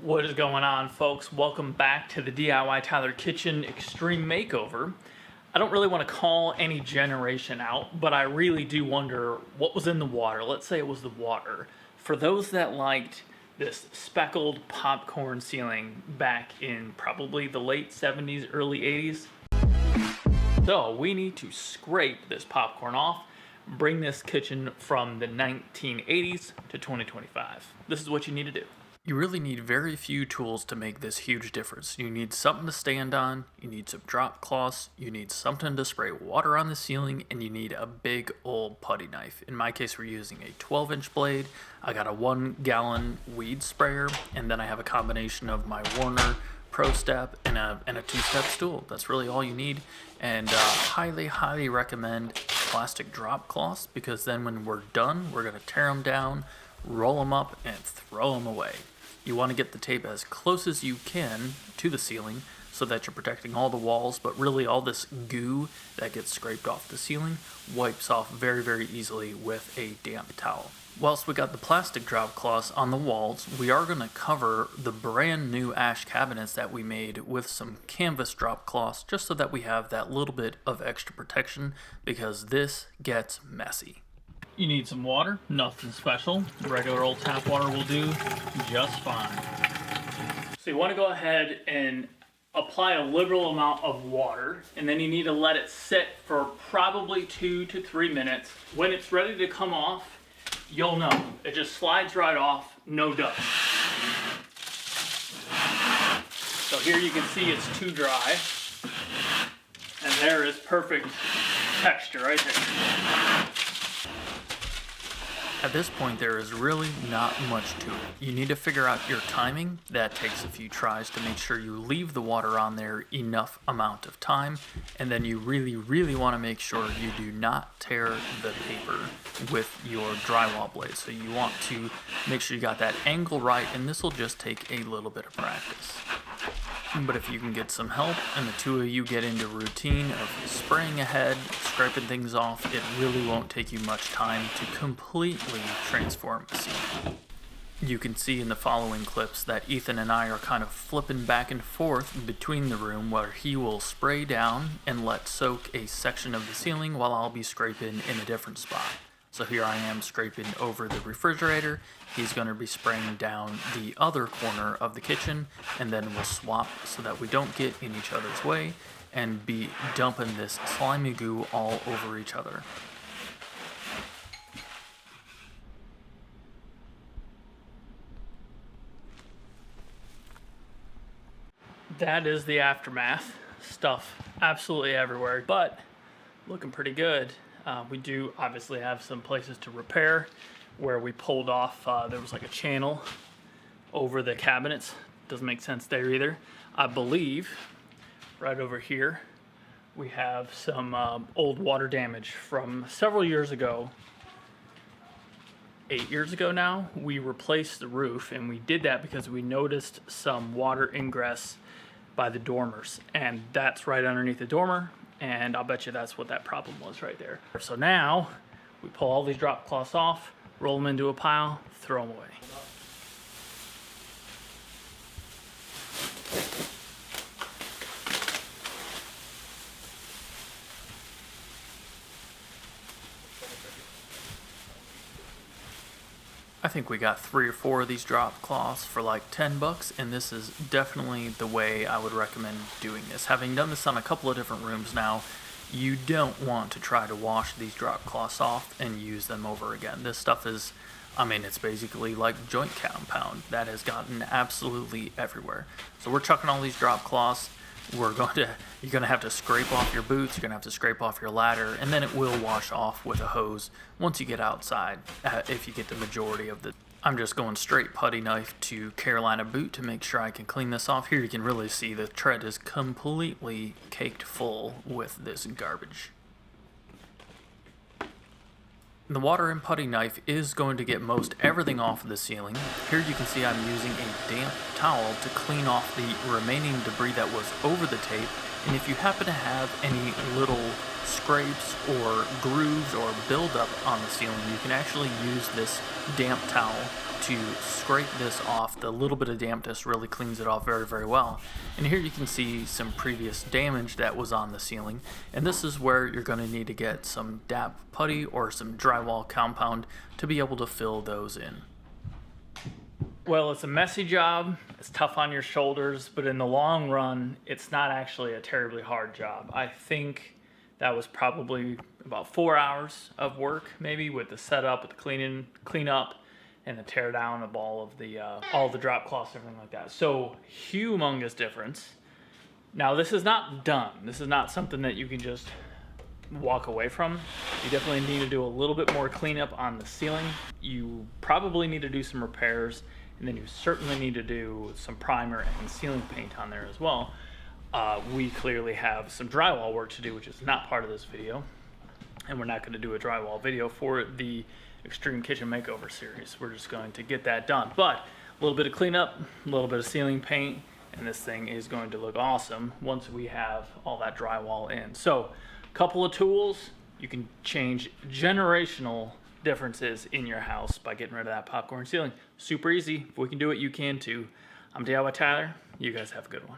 What is going on, folks? Welcome back to the DIY Tyler Kitchen Extreme Makeover. I don't really want to call any generation out, but I really do wonder what was in the water. Let's say it was the water. For those that liked this speckled popcorn ceiling back in probably the late 70s, early 80s. So we need to scrape this popcorn off, bring this kitchen from the 1980s to 2025. This is what you need to do. You really need very few tools to make this huge difference. You need something to stand on, you need some drop cloths, you need something to spray water on the ceiling, and you need a big old putty knife. In my case, we're using a 12-inch blade. I got a 1-gallon weed sprayer, and then I have a combination of my Werner ProStep and a 2-step stool. That's really all you need, and highly recommend plastic drop cloths, because then when we're done, we're going to tear them down, roll them up, and throw them away. You want to get the tape as close as you can to the ceiling so that you're protecting all the walls, but really all this goo that gets scraped off the ceiling wipes off very easily with a damp towel. Whilst we got the plastic drop cloths on the walls, we are going to cover the brand new ash cabinets that we made with some canvas drop cloths, just so that we have that little bit of extra protection, because this gets messy. You need some water, nothing special. Regular old tap water will do just fine. So you want to go ahead and apply a liberal amount of water, and then you need to let it sit for probably 2 to 3 minutes. When it's ready to come off, you'll know. It just slides right off, no dust. So here you can see it's too dry, and there is perfect texture right there. At this point, there is really not much to it. You need to figure out your timing. That takes a few tries to make sure you leave the water on there enough amount of time. And then you really want to make sure you do not tear the paper with your drywall blade. So you want to make sure you got that angle right, and this will just take a little bit of practice. But if you can get some help and the two of you get into routine of spraying ahead, scraping things off, it really won't take you much time to completely transform a scene. You can see in the following clips that Ethan and I are kind of flipping back and forth between the room, where he will spray down and let soak a section of the ceiling while I'll be scraping in a different spot. So here I am scraping over the refrigerator. He's going to be spraying down the other corner of the kitchen, and then we'll swap so that we don't get in each other's way and be dumping this slimy goo all over each other. That is the aftermath. Stuff absolutely everywhere, but looking pretty good. We do obviously have some places to repair where we pulled off, there was like a channel over the cabinets. Doesn't make sense there either. I believe right over here we have some old water damage from several years ago. 8 years ago now, we replaced the roof, and we did that because we noticed some water ingress by the dormers, and that's right underneath the dormer. And I'll bet you that's what that problem was right there. So now we pull all these drop cloths off, roll them into a pile, throw them away. I think we got 3 or 4 of these drop cloths for like $10, and this is definitely the way I would recommend doing this. Having done this on a couple of different rooms now, you don't want to try to wash these drop cloths off and use them over again. This stuff is, it's basically like joint compound that has gotten absolutely everywhere. So we're chucking all these drop cloths. You're going to have to scrape off your boots, you're going to have to scrape off your ladder, and then it will wash off with a hose once you get outside, if you get the majority of the... I'm just going straight putty knife to Carolina boot to make sure I can clean this off. Here you can really see the tread is completely caked full with this garbage. The water and putty knife is going to get most everything off of the ceiling. Here you can see I'm using a damp towel to clean off the remaining debris that was over the tape, and if you happen to have any little scrapes or grooves or buildup on the ceiling, you can actually use this damp towel to scrape this off. The little bit of dampness really cleans it off very, very well. And here you can see some previous damage that was on the ceiling. And this is where you're going to need to get some DAP putty or some drywall compound to be able to fill those in. Well, it's a messy job, it's tough on your shoulders, but in the long run, it's not actually a terribly hard job. I think that was probably about 4 hours of work, maybe, with the setup, with the clean up, and the tear down of all the drop cloths and everything like that. So, humongous difference. Now, this is not done. This is not something that you can just walk away from. You definitely need to do a little bit more cleanup on the ceiling. You probably need to do some repairs, and then you certainly need to do some primer and ceiling paint on there as well. We clearly have some drywall work to do, which is not part of this video, and we're not going to do a drywall video for the Extreme Kitchen Makeover series. We're just going to get that done. But a little bit of cleanup, a little bit of ceiling paint, and this thing is going to look awesome once we have all that drywall in. So, a couple of tools. You can change generational differences in your house by getting rid of that popcorn ceiling. Super easy. If we can do it, you can too. I'm DIY Tyler. You guys have a good one.